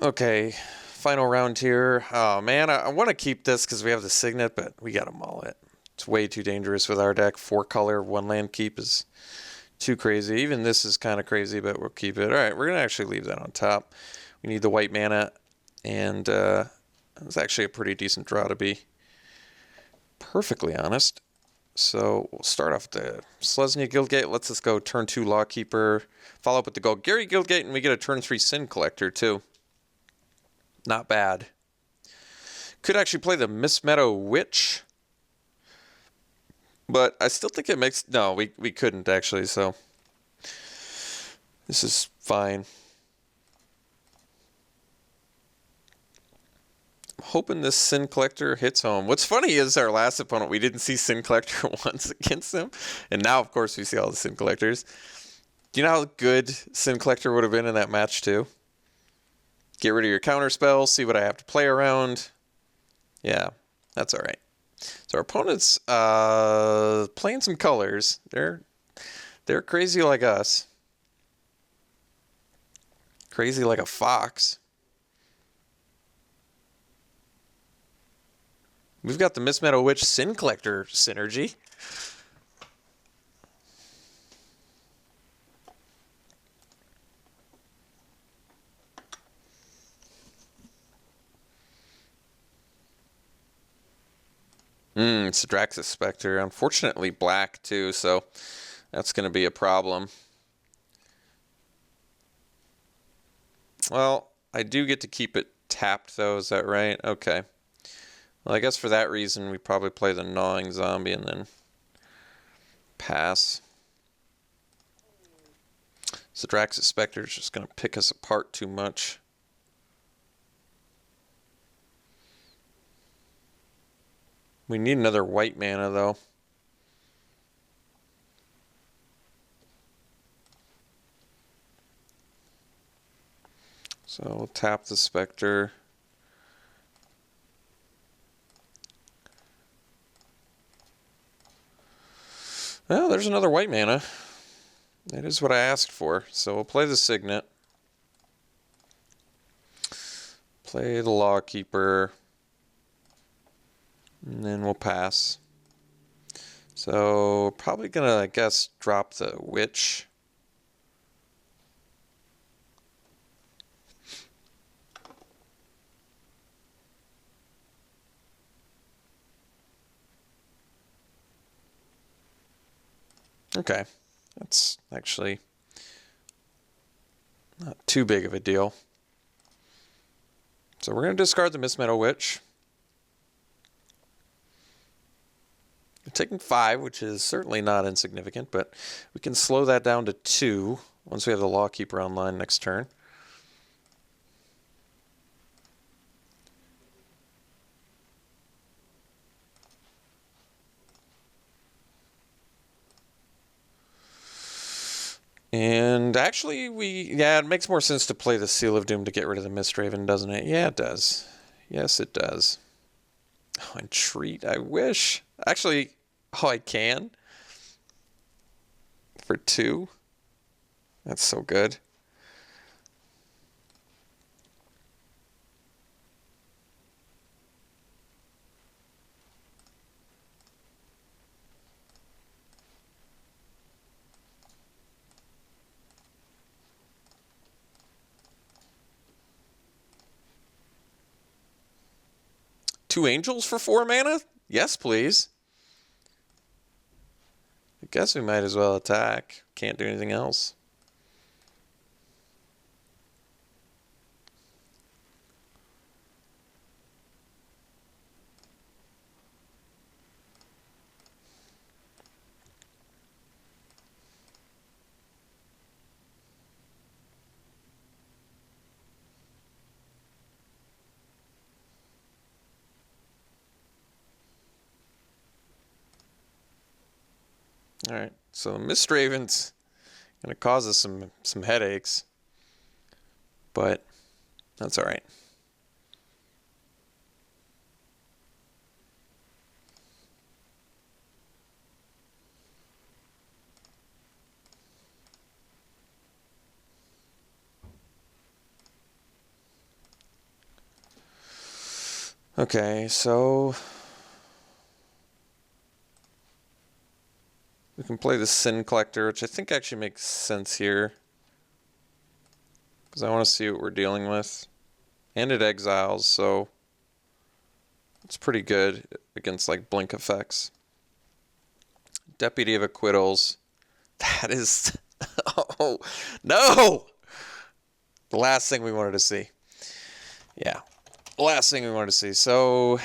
Okay, final round here. Oh man, I want to keep this because we have the Signet, but we gotta mull it. It's way too dangerous with our deck. 4 color, 1 land keep is too crazy. Even this is kind of crazy, but we'll keep it. All right, we're gonna actually leave that on top. We need the white mana, and it's actually a pretty decent draw to be perfectly honest. So we'll start off the Selesnya Guildgate. Let's just go turn 2 Lawkeeper. Follow up with the Golgari Guildgate, and we get a turn 3 Sin Collector too. Not bad. Could actually play the Miss Meadow Witch, but I still think it makes... No, we couldn't actually, so this is fine. I'm hoping this Sin Collector hits home. What's funny is our last opponent, we didn't see Sin Collector once against him, and now, of course, we see all the Sin Collectors. Do you know how good Sin Collector would have been in that match, too? Get rid of your counter spell, see what I have to play around. Yeah, that's all right. So our opponent's playing some colors. They're crazy like us. Crazy like a fox. We've got the Miss Meadow Witch Sin Collector synergy. It's a Draxus Spectre. Unfortunately black too, so that's going to be a problem. Well, I do get to keep it tapped though, is that right? Okay. Well, I guess for that reason we probably play the Gnawing Zombie and then pass. So Draxus Spectre is just going to pick us apart too much. We need another white mana though. So we'll tap the Spectre. Well, there's another white mana. That is what I asked for. So we'll play the Signet. Play the Lawkeeper. And then we'll pass. So probably gonna, I guess, drop the Witch. Okay, that's actually not too big of a deal. So we're going to discard the Miss Meadow Witch. We're taking 5, which is certainly not insignificant, but we can slow that down to 2 once we have the Lawkeeper online next turn. And actually, yeah, it makes more sense to play the Seal of Doom to get rid of the Mistraven, doesn't it? Yeah, it does. Yes, it does. Oh, Entreat, I wish. Actually, oh, I can. For 2. That's so good. Two Angels for 4 mana? Yes, please. I guess we might as well attack. Can't do anything else. All right, so Mistraven's gonna cause us some headaches, but that's all right. Okay, so we can play the Sin Collector, which I think actually makes sense here. Because I want to see what we're dealing with. And it exiles, so it's pretty good against like blink effects. Deputy of Acquittals. That is... Oh, no! The last thing we wanted to see. Yeah. The last thing we wanted to see. So, if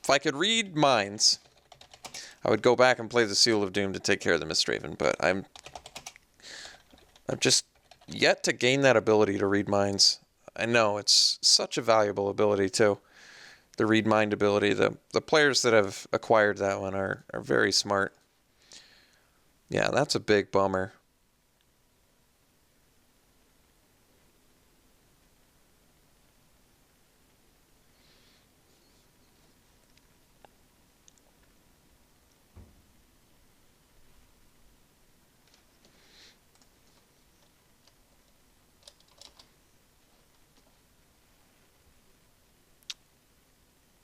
I could read minds, I would go back and play the Seal of Doom to take care of the Misthaven, but I've just yet to gain that ability to read minds. I know, it's such a valuable ability, too. The read mind ability. The players that have acquired that one are very smart. Yeah, that's a big bummer.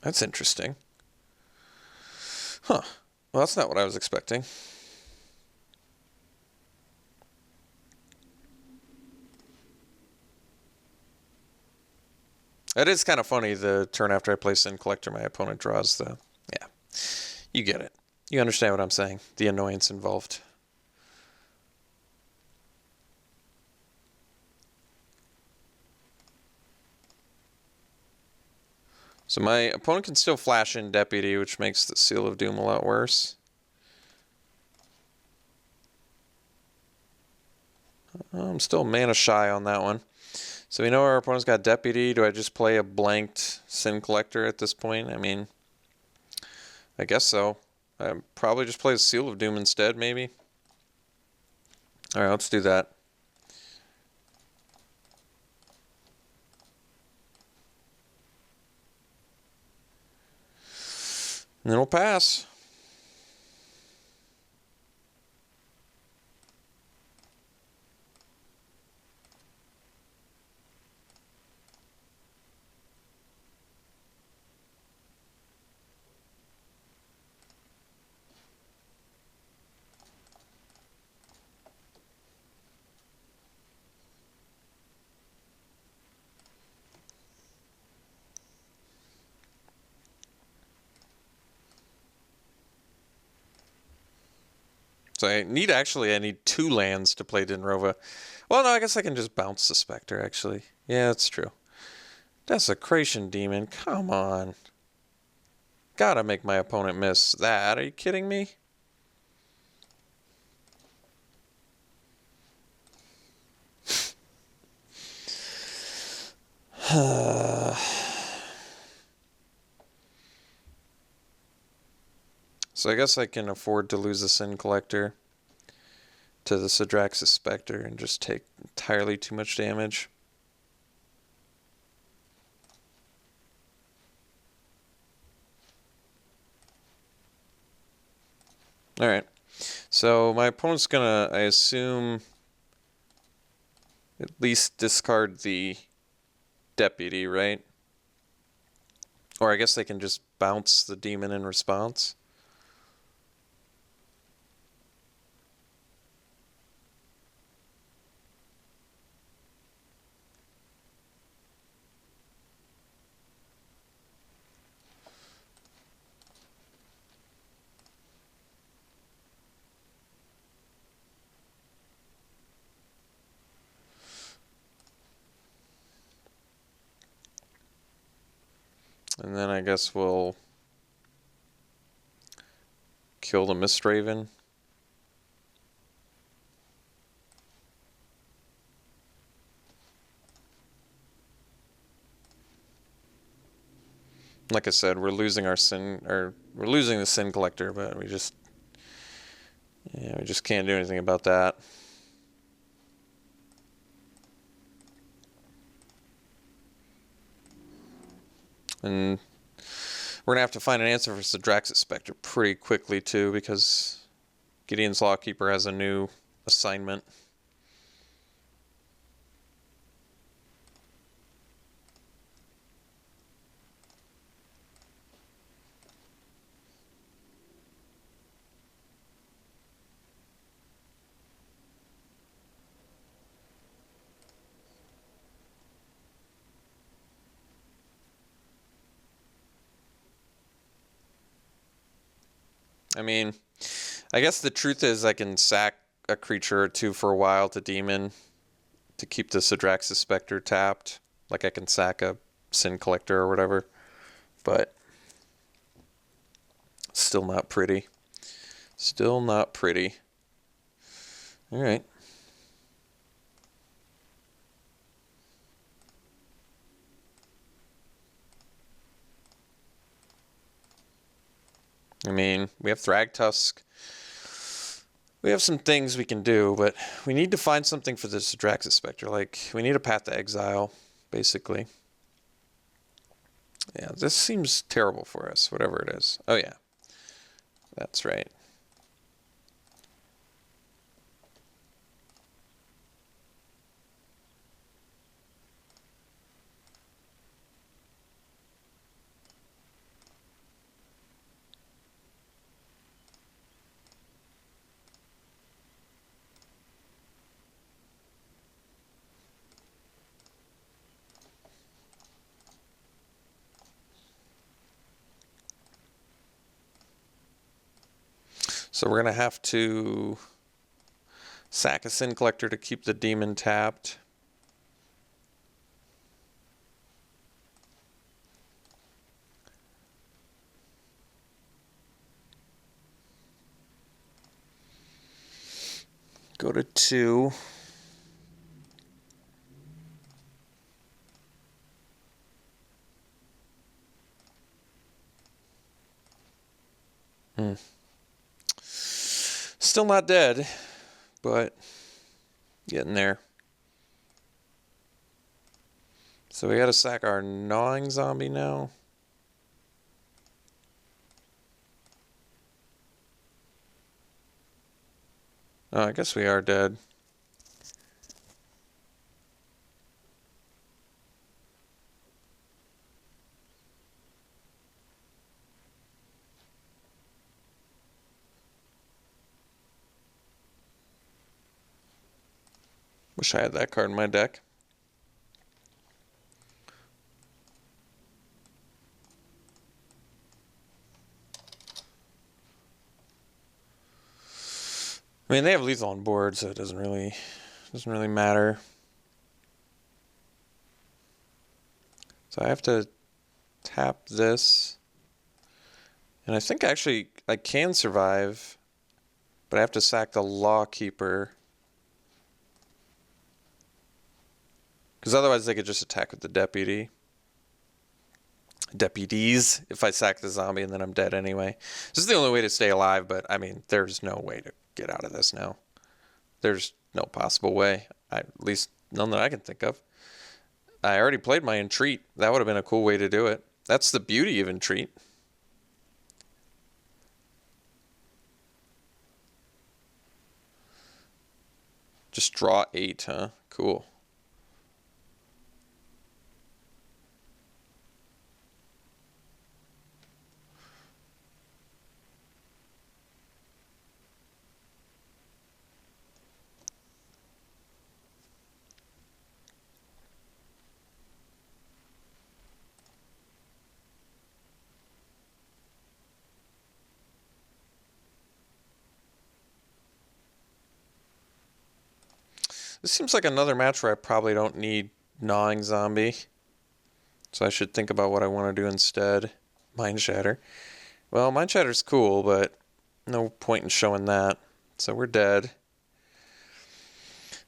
That's interesting. Huh. Well, that's not what I was expecting. It is kind of funny, the turn after I play Sin Collector, my opponent draws the... Yeah. You get it. You understand what I'm saying. The annoyance involved. So my opponent can still flash in Deputy, which makes the Seal of Doom a lot worse. I'm still mana shy on that one. So we know our opponent's got Deputy. Do I just play a blanked Sin Collector at this point? I mean, I guess so. I'd probably just play the Seal of Doom instead, maybe. Alright, let's do that. And then we'll pass. So I need 2 lands to play Dinrova. Well, no, I guess I can just bounce the Spectre, actually. Yeah, that's true. Desecration Demon, come on. Gotta make my opponent miss that. Are you kidding me? So I guess I can afford to lose the Sin Collector to the Sidraxis Spectre and just take entirely too much damage. Alright. So my opponent's gonna, I assume, at least discard the Deputy, right? Or I guess they can just bounce the demon in response. And then I guess we'll kill the Misthaven. Like I said, we're losing the Sin Collector, but we just can't do anything about that. And we're going to have to find an answer for Sidraxis Spectre pretty quickly, too, because Gideon's Lawkeeper has a new assignment. I mean, I guess the truth is I can sack a creature or two for a while to demon to keep the Sidraxis Spectre tapped. Like I can sack a Sin Collector or whatever. But still not pretty. Still not pretty. Alright. I mean, we have Thragtusk. We have some things we can do, but we need to find something for this Sidraxis Spectre. Like, we need a Path to Exile, basically. Yeah, this seems terrible for us, whatever it is. Oh, yeah. That's right. So we're going to have to sack a Sin Collector to keep the demon tapped. Go to 2. Still not dead, but getting there. So we gotta sack our gnawing zombie now. Oh, I guess we are dead. Wish I had that card in my deck. I mean, they have lethal on board, so it doesn't really matter. So I have to tap this. And I think actually I can survive, but I have to sack the Lawkeeper. Because otherwise they could just attack with the Deputy. Deputies, if I sack the zombie and then I'm dead anyway. This is the only way to stay alive, but I mean, there's no way to get out of this now. There's no possible way. At least none that I can think of. I already played my Entreat. That would have been a cool way to do it. That's the beauty of Entreat. Just draw 8, huh? Cool. This seems like another match where I probably don't need Gnawing Zombie. So I should think about what I want to do instead. Mind Shatter. Well, Mind Shatter's cool, but no point in showing that. So we're dead.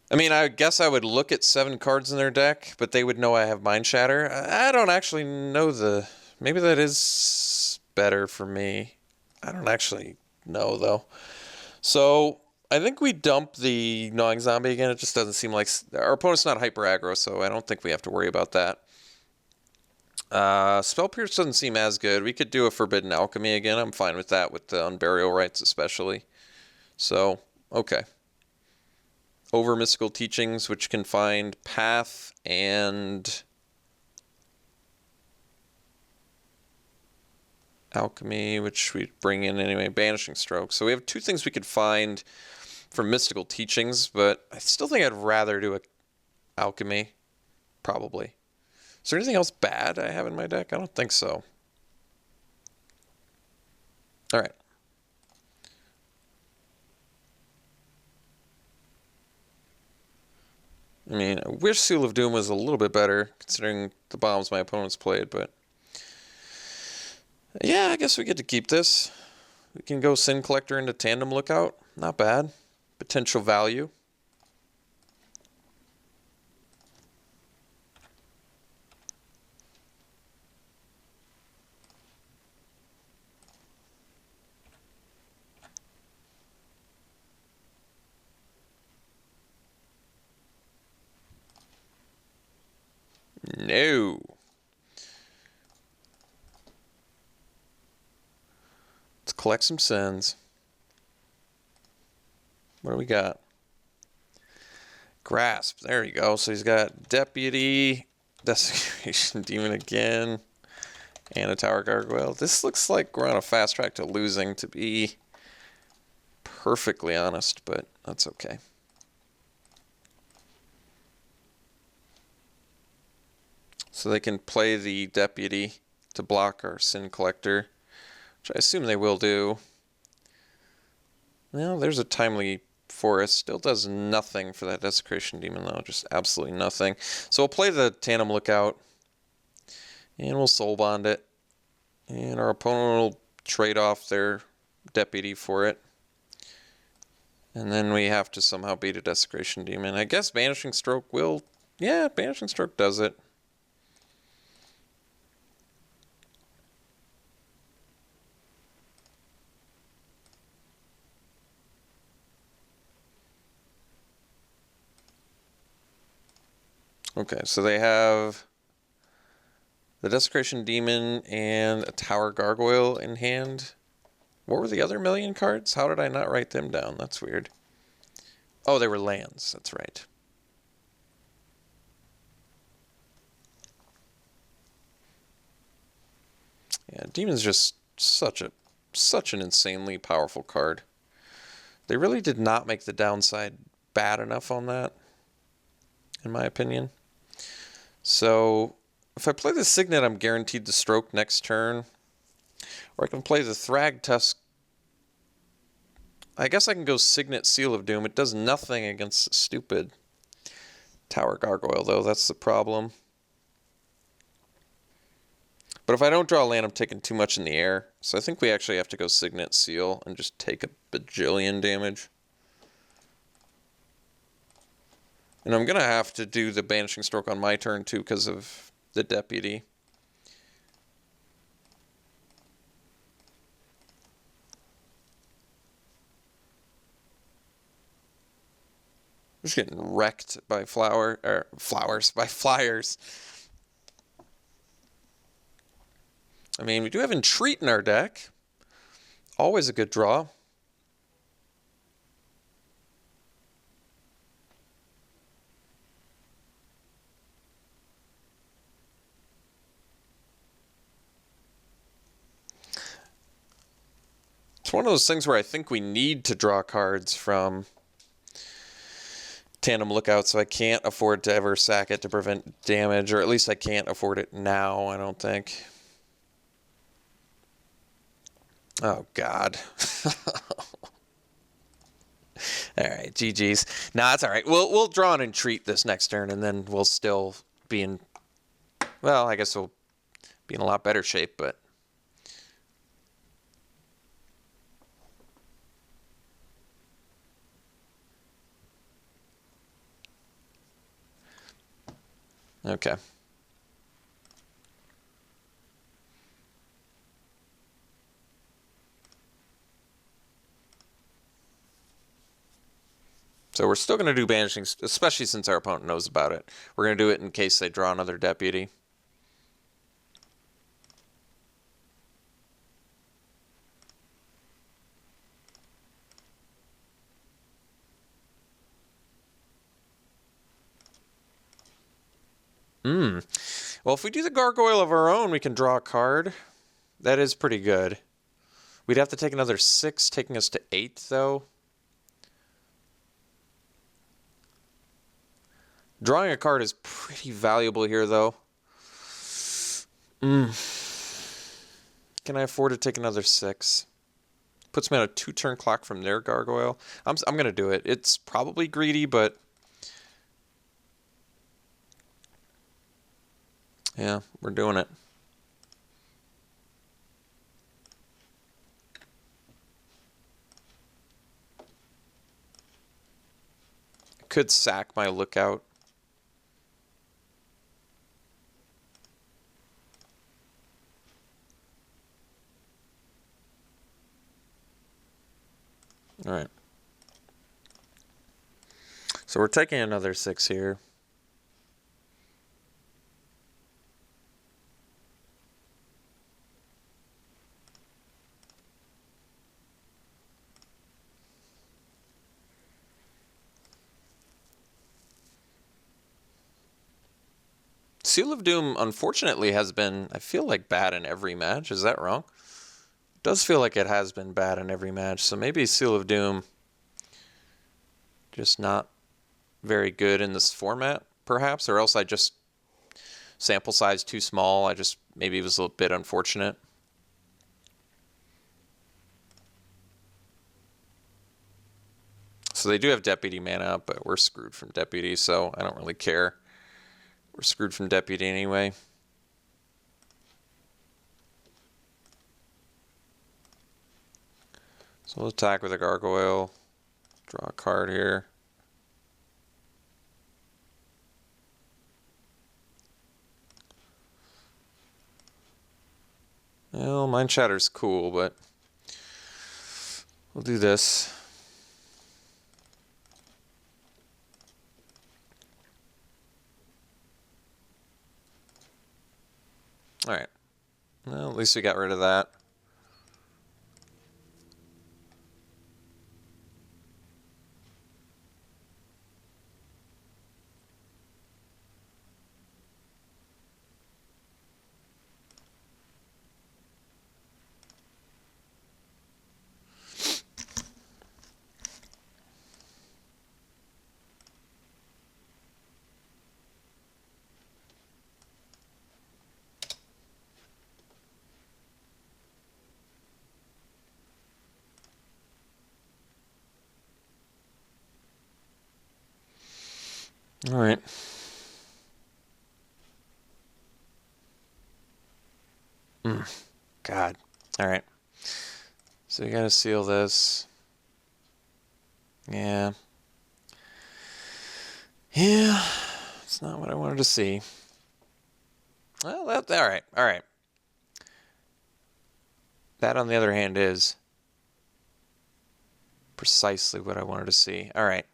I mean, I guess I would look at 7 cards in their deck, but they would know I have Mind Shatter. I don't actually know the... Maybe that is better for me. I don't actually know, though. So I think we dump the Gnawing Zombie again. It just doesn't seem like... Our opponent's not hyper aggro, so I don't think we have to worry about that. Spell Pierce doesn't seem as good. We could do a Forbidden Alchemy again. I'm fine with that, with the Unburial Rites especially. So, okay. Over Mystical Teachings, which can find Path and Alchemy, which we bring in anyway, Banishing Stroke. So we have 2 things we could find for Mystical Teachings, but I still think I'd rather do a Alchemy, probably. Is there anything else bad I have in my deck? I don't think so. All right. I mean, I wish Seal of Doom was a little bit better, considering the bombs my opponents played, but... Yeah, I guess we get to keep this. We can go Sin Collector into Tandem Lookout. Not bad. Potential value. No. Let's collect some sins. What do we got? Grasp. There you go. So he's got Deputy, Desecration Demon again, and a Tower Gargoyle. This looks like we're on a fast track to losing, to be perfectly honest, but that's okay. So they can play the Deputy to block our Sin Collector, which I assume they will do. Well, there's a Timely Forest. Still does nothing for that Desecration Demon, though. Just absolutely nothing. So we'll play the Tandem Lookout, and we'll Soul Bond it. And our opponent will trade off their Deputy for it. And then we have to somehow beat a Desecration Demon. I guess Banishing Stroke will... Yeah, Banishing Stroke does it. Okay, so they have the Desecration Demon and a Tower Gargoyle in hand. What were the other million cards? How did I not write them down? That's weird. Oh, they were lands. That's right. Yeah, Demon's just such an insanely powerful card. They really did not make the downside bad enough on that, in my opinion. So, if I play the Signet, I'm guaranteed the stroke next turn. Or I can play the Thrag Tusk. I guess I can go Signet Seal of Doom. It does nothing against the stupid Tower Gargoyle, though. That's the problem. But if I don't draw a land, I'm taking too much in the air. So I think we actually have to go Signet Seal and just take a bajillion damage. And I'm going to have to do the Banishing Stroke on my turn, too, because of the Deputy. I'm just getting wrecked by by flyers. I mean, we do have Entreat in our deck. Always a good draw. It's one of those things where I think we need to draw cards from Tandem Lookout, so I can't afford to ever sack it to prevent damage, or at least I can't afford it now, I don't think. Oh, God. All right, GG's. No, that's all right. We'll draw an Entreat this next turn, and then we'll still be in... Well, I guess we'll be in a lot better shape, but... Okay. So we're still going to do Banishing, especially since our opponent knows about it. We're going to do it in case they draw another Deputy. Well, if we do the Gargoyle of our own, we can draw a card. That is pretty good. We'd have to take another 6, taking us to 8, though. Drawing a card is pretty valuable here, though. Can I afford to take another 6? Puts me on a 2-turn clock from their Gargoyle. I'm going to do it. It's probably greedy, but Yeah, we're doing it. Could sack my lookout. All right. So we're taking another 6 here. Seal of Doom, unfortunately, has been, I feel like, bad in every match. Is that wrong? It does feel like it has been bad in every match. So maybe Seal of Doom just not very good in this format, perhaps, or else I just sample size too small. I just maybe it was a little bit unfortunate. So they do have Deputy mana, but we're screwed from Deputy, so I don't really care. We're screwed from Deputy anyway. So we'll attack with a Gargoyle. Draw a card here. Well, Mind Shatter's cool, but we'll do this. All right. Well, at least we got rid of that. All right. God. All right. So we gotta seal this. Yeah. Yeah. It's not what I wanted to see. Well, that's all right. All right. That, on the other hand, is precisely what I wanted to see. All right.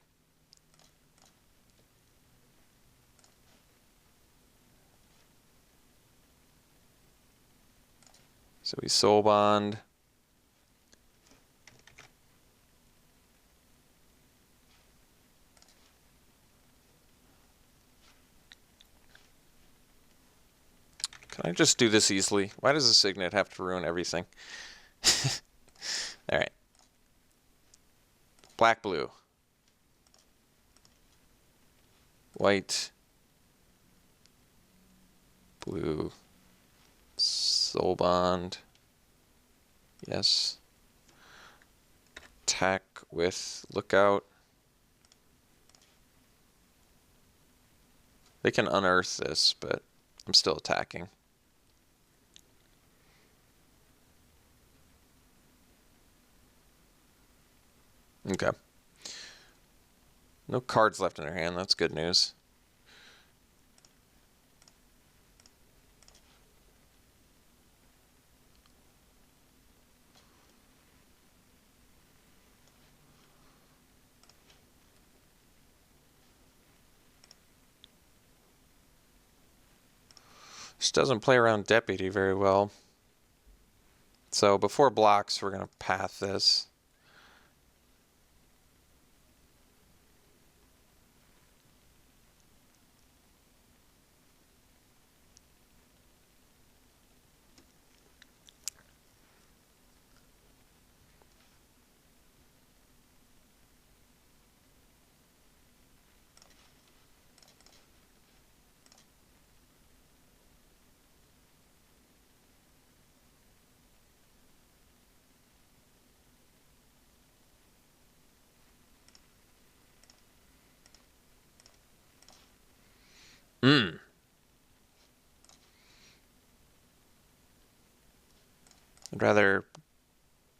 So we soul bond. Can I just do this easily? Why does the Signet have to ruin everything? All right. Black, blue. White. Blue. Soul bond. Yes. Attack with lookout. They can unearth this, but I'm still attacking. Okay. No cards left in their hand. That's good news. This doesn't play around Deputy very well. So before blocks, we're going to path this. I'd rather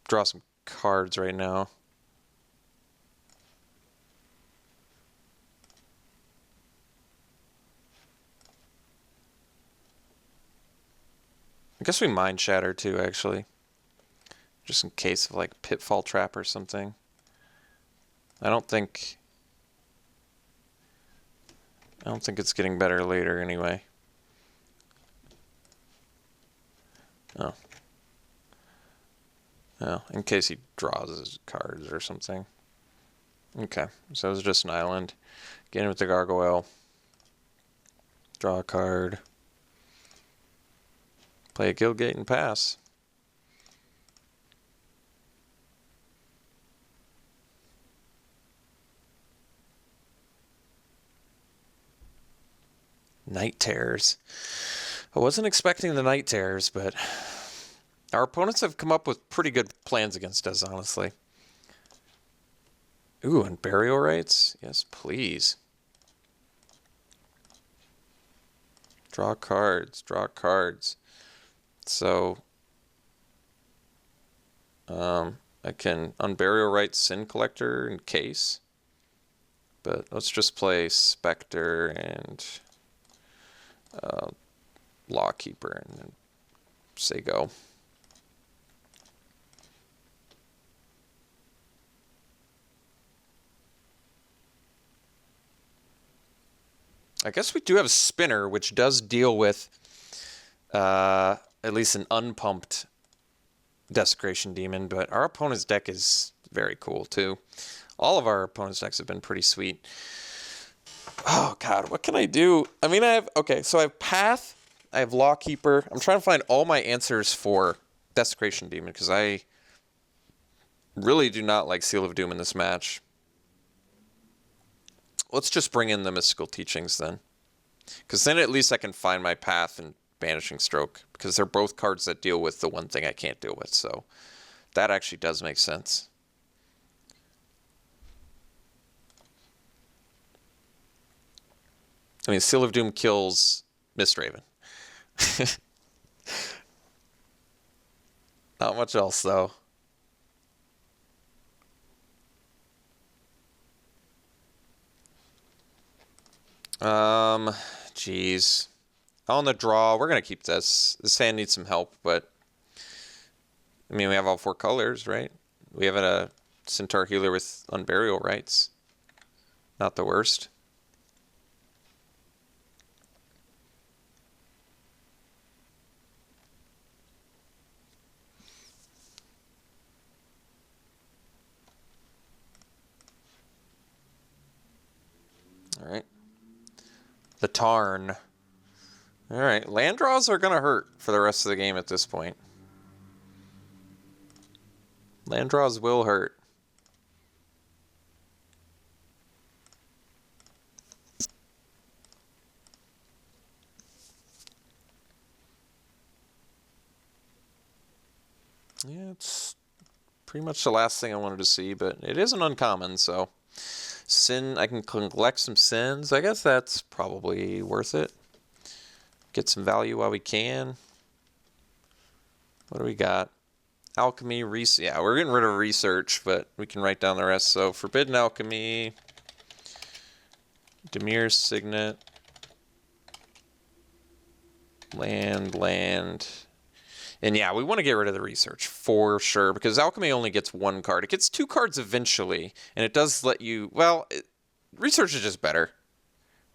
draw some cards right now. I guess we Mind Shatter too, actually. Just in case of like Pitfall Trap or something. I don't think it's getting better later anyway. Oh. Oh, in case he draws his cards or something. Okay, so it was just an island. Get in with the Gargoyle. Draw a card. Play a Guildgate and pass. Night Terrors. I wasn't expecting the Night Terrors, but our opponents have come up with pretty good plans against us, honestly. Ooh, and Burial Rites? Yes, please. Draw cards, draw cards. So, I can Unburial Rites Sin Collector in case. But let's just play Spectre and Lawkeeper and say go. I guess we do have a Spinner, which does deal with at least an unpumped Desecration Demon, but our opponent's deck is very cool too. All of our opponent's decks have been pretty sweet. Oh god, what can I do? I mean, so I have Path, I have Lawkeeper. I'm trying to find all my answers for Desecration Demon because I really do not like Seal of Doom in this match. Let's just bring in the Mystical Teachings then. Because then at least I can find my Path and Banishing Stroke. Because they're both cards that deal with the one thing I can't deal with. So that actually does make sense. I mean, Seal of Doom kills Mistraven. Not much else, though. Jeez. On the draw, we're going to keep this. This hand needs some help, but... I mean, we have all 4 colors, right? We have a Centaur Healer with Unburial Rites. Not the worst. Alright. The Tarn. Alright, land draws are going to hurt for the rest of the game at this point. Land draws will hurt. Yeah, it's pretty much the last thing I wanted to see, but it is an uncommon, so... Sin, I can collect some sins. I guess that's probably worth it. Get some value while we can. What do we got? Alchemy, yeah, we're getting rid of research, but we can write down the rest. So, Forbidden Alchemy, Demir's Signet, land. And yeah, we want to get rid of the research for sure, because Alchemy only gets 1 card. It gets 2 cards eventually, and it does let you, well, research is just better.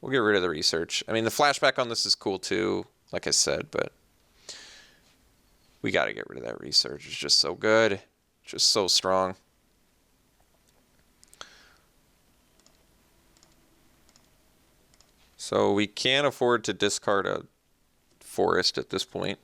We'll get rid of the research. I mean, the flashback on this is cool too, like I said, but we got to get rid of that research. It's just so good. Just so strong. So we can't afford to discard a forest at this point.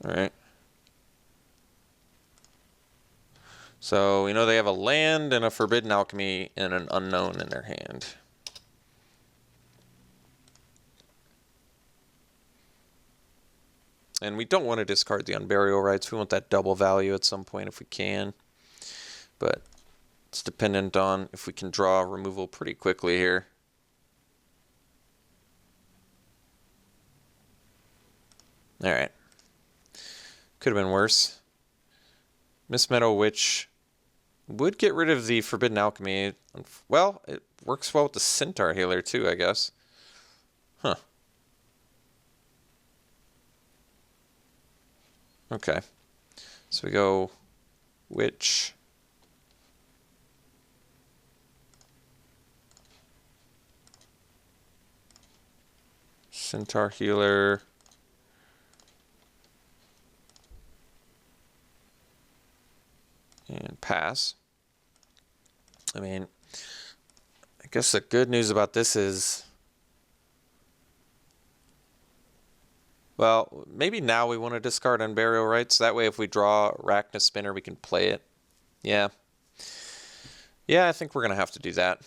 All right. So we know they have a land and a Forbidden Alchemy and an Unknown in their hand. And we don't want to discard the Unburial Rites. We want that double value at some point if we can. But it's dependent on if we can draw removal pretty quickly here. Alright. Could have been worse. Miss Meadow Witch would get rid of the Forbidden Alchemy. Well, it works well with the Centaur Healer too, I guess. Huh. Okay. So we go Witch. Centaur Healer. And pass. I mean, I guess the good news about this is, well, maybe now we want to discard Unburial Rites. That way if we draw Arachna Spinner, we can play it. Yeah. Yeah, I think we're going to have to do that.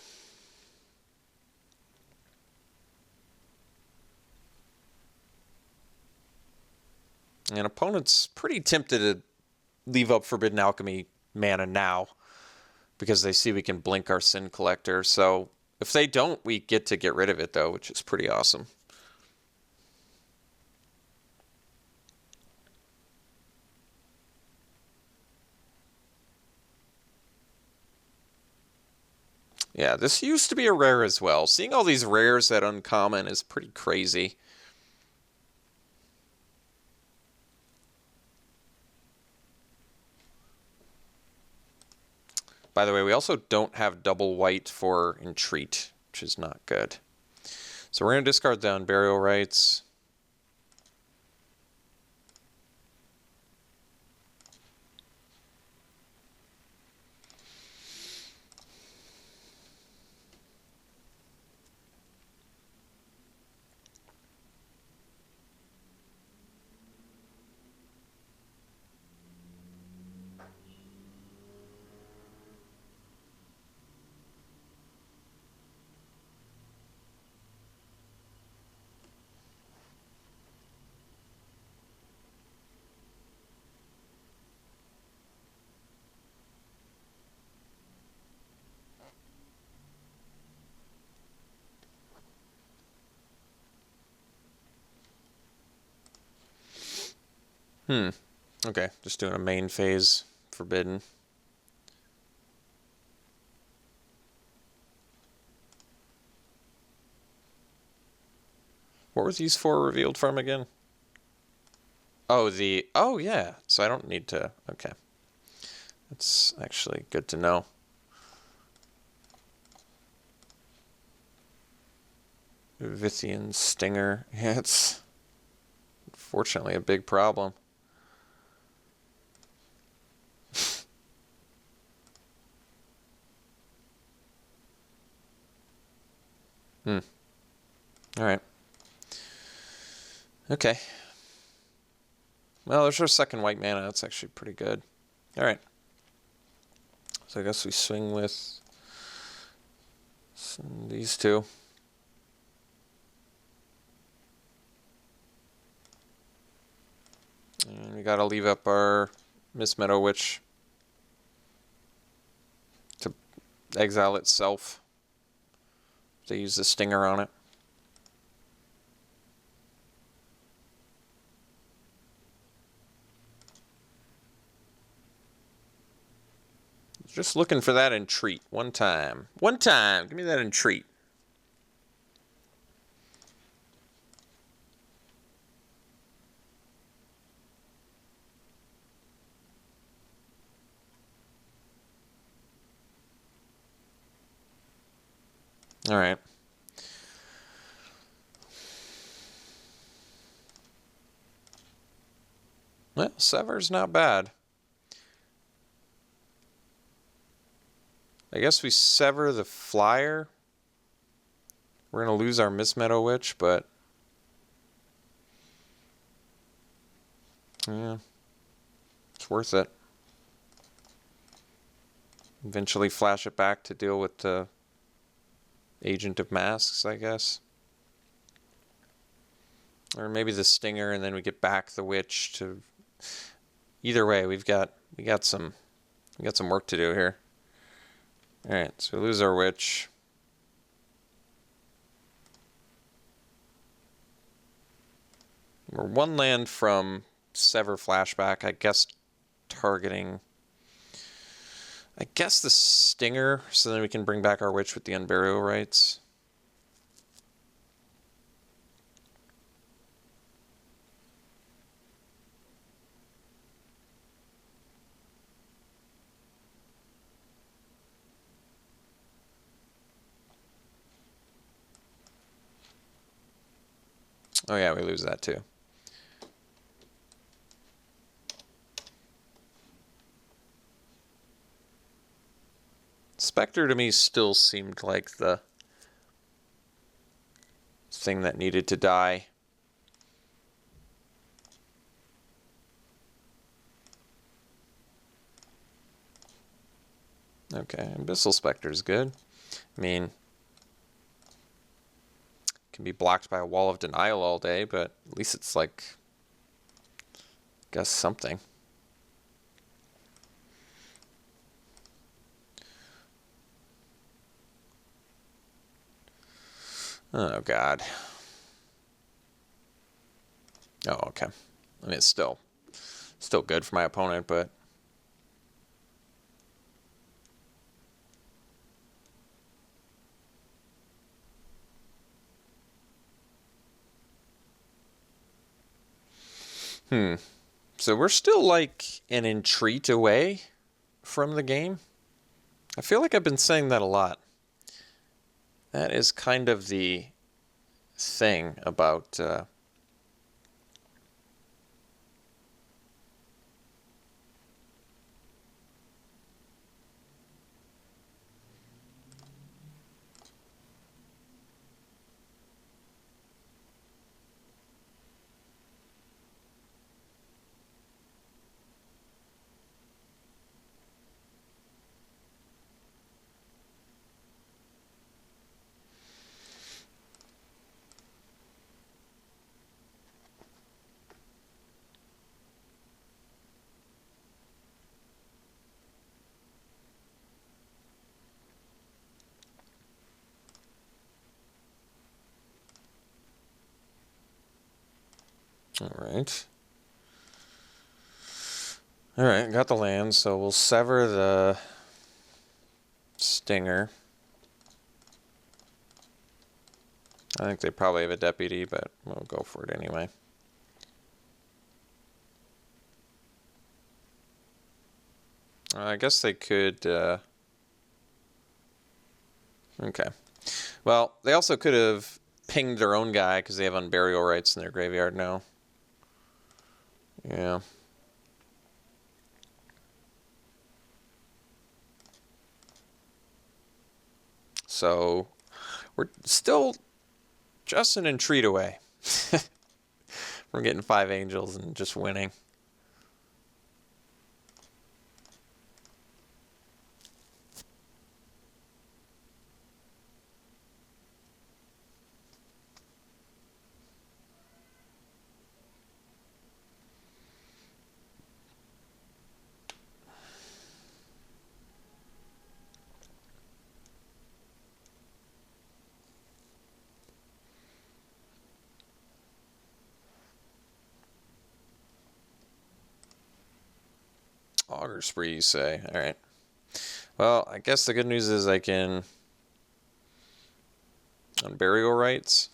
And opponent's pretty tempted to leave up Forbidden Alchemy mana now because they see we can blink our Sin Collector. So if they don't, we get to get rid of it, though, which is pretty awesome. Yeah, this used to be a rare as well. Seeing all these rares at uncommon is pretty crazy. By the way, we also don't have double white for Entreat, which is not good. So we're going to discard the Unburial Rites. Okay, just doing a main phase Forbidden. What were these four revealed from again? Oh, oh yeah, so I don't need to, okay. That's actually good to know. Vithian Stinger, yeah, it's unfortunately a big problem. Alright. Okay. Well, there's our second white mana. That's actually pretty good. Alright. So I guess we swing with these two. And we gotta leave up our Miss Meadow Witch to exile itself. They use the Stinger on it. Just looking for that Entreat. One time. One time! Give me that Entreat. Alright. Well, Sever's not bad. I guess we sever the flyer. We're going to lose our Miss Meadow Witch, but yeah, it's worth it. Eventually flash it back to deal with the Agent of Masks, I guess. Or maybe the Stinger, and then we get back the Witch to... Either way, we got some work to do here. Alright, so we lose our Witch. We're one land from Sever Flashback, I guess targeting... I guess the Stinger, so then we can bring back our Witch with the Unburial Rites. Oh yeah, we lose that too. Spectre to me still seemed like the thing that needed to die. Okay, Abyssal Spectre is good. I mean, can be blocked by a wall of denial all day, but at least it's like, I guess, something. Oh god. Oh, okay. I mean, it's still good for my opponent, but so we're still like an entreat away from the game. I feel like I've been saying that a lot. That is kind of the thing about Alright. Alright, got the land, so we'll sever the Stinger. I think they probably have a deputy, but we'll go for it anyway. I guess they could... Okay. Well, they also could have pinged their own guy because they have Unburial Rites in their graveyard now. Yeah. So, we're still just an entreat away from getting 5 angels and just winning. Auger Spree, you say? Alright. Well, I guess the good news is I can... On Burial Rites.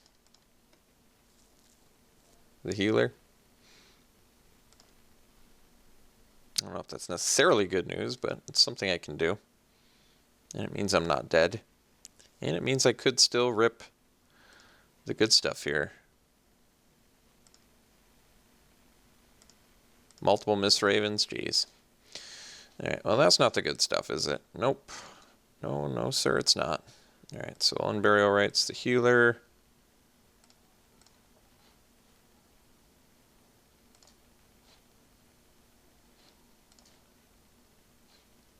The healer. I don't know if that's necessarily good news, but it's something I can do. And it means I'm not dead. And it means I could still rip the good stuff here. Multiple Miss Ravens, jeez. Alright, well that's not the good stuff, is it? Nope. No, sir, it's not. Alright, so Unburial Rites the healer.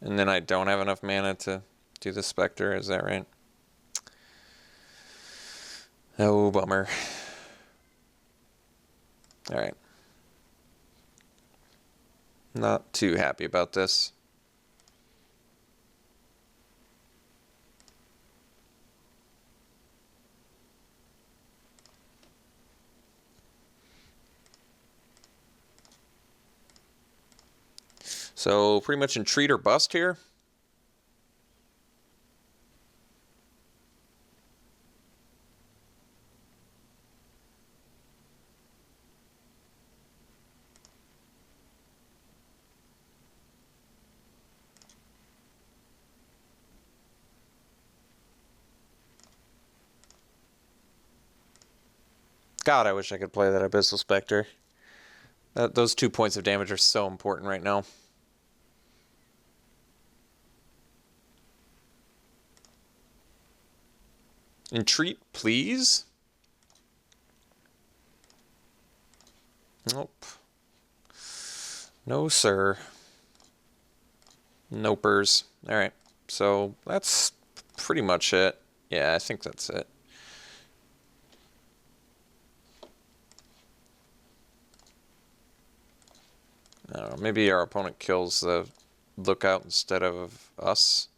And then I don't have enough mana to do the Spectre, is that right? Oh, bummer. All right. Not too happy about this. So pretty much entreat or bust here. God, I wish I could play that Abyssal Spectre. Those 2 points of damage are so important right now. Entreat, please? Nope. No, sir. Nopers. Alright, so that's pretty much it. Yeah, I think that's it. I don't know, maybe our opponent kills the lookout instead of us.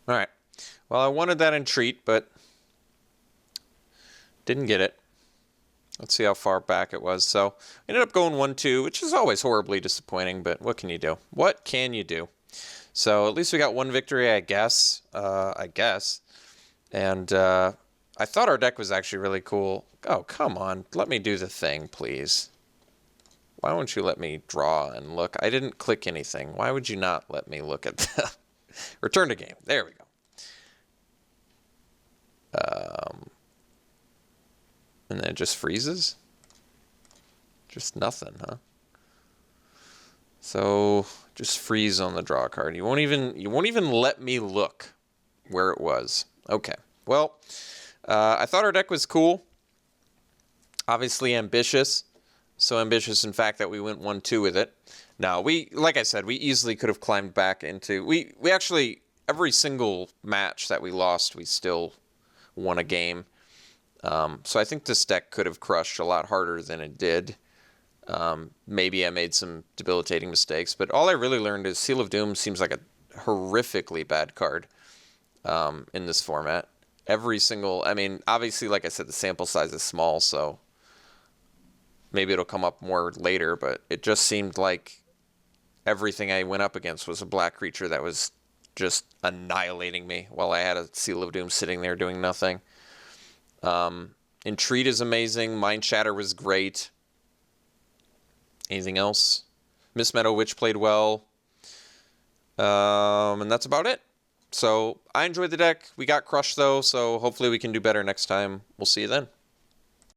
Alright. Well, I wanted that entreat, but didn't get it. Let's see how far back it was. So, ended up going 1-2, which is always horribly disappointing, but what can you do? What can you do? So, at least we got one victory, I guess. And I thought our deck was actually really cool. Oh, come on. Let me do the thing, please. Why won't you let me draw and look? I didn't click anything. Why would you not let me look at the... Return to game. There we go. And then it just freezes? Just nothing, huh? So just freeze on the draw card. You won't even let me look where it was. Okay. Well, I thought our deck was cool. Obviously ambitious. So ambitious, in fact, that we went 1-2 with it. Now, like I said, we easily could have climbed back into... We actually, every single match that we lost, we still won a game. So I think this deck could have crushed a lot harder than it did. Maybe I made some debilitating mistakes, but all I really learned is Seal of Doom seems like a horrifically bad card in this format. Every single... I mean, obviously, like I said, the sample size is small, so maybe it'll come up more later, but it just seemed like everything I went up against was a black creature that was just annihilating me while I had a Seal of Doom sitting there doing nothing. Entreat is amazing. Mind Shatter was great. Anything else? Miss Meadow Witch played well. And that's about it. So I enjoyed the deck. We got crushed though, so hopefully we can do better next time. We'll see you then.